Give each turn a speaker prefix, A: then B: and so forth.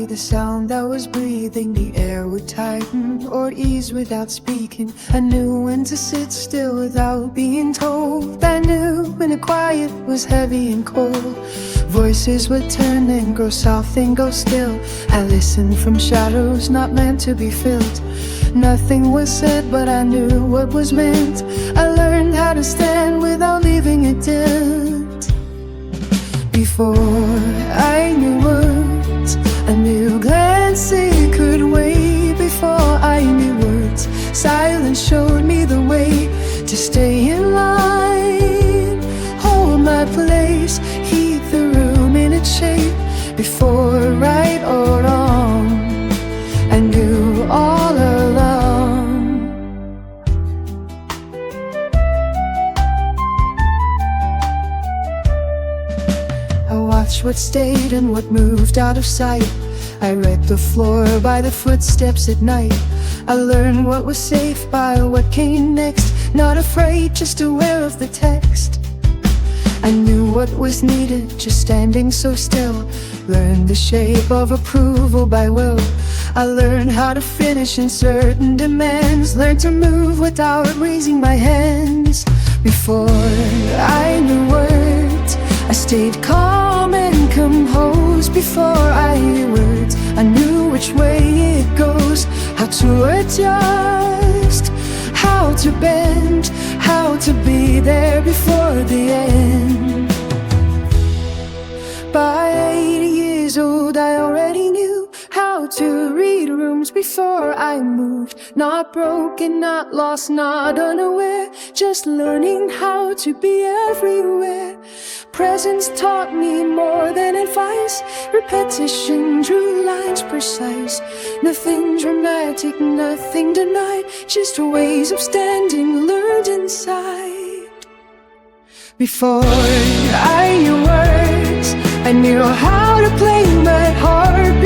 A: be the sound that was breathing. The air would tighten or ease without speaking. I knew when to sit still without being told. I knew when the quiet was heavy and cold. Voices would turn and grow soft and go still. I listened from shadows not meant to be filled. Nothing was said, but I knew what was meant. I learned how to stand without leaving a dent. Before I knew words, a new glance it could wait. Before I knew words, silence showed me the way to stay in line. Hold my place, heat the room in its shape. Before right or wrong, I knew all along. I watched what stayed and what moved out of sight. I read the floor by the footsteps at night. I learned what was safe by what came next. Not afraid, just aware of the text. I knew what was needed, just standing so still. Learned the shape of approval by will. I learned how to finish in certain demands. Learned to move without raising my hands. Before I knew words, I stayed calm and composed. Before I knew words, I knew which way it goes. How to adjust, how to bend, how to be there before the end. By 80 years old, I already knew how to read rooms before I moved. Not broken, not lost, not unaware. Just learning how to be everywhere. Presence taught me more than advice. Repetition drew lines precise. Nothing dramatic, nothing denied. Just ways of standing learned inside. Before I knew words, I knew how to play my heart.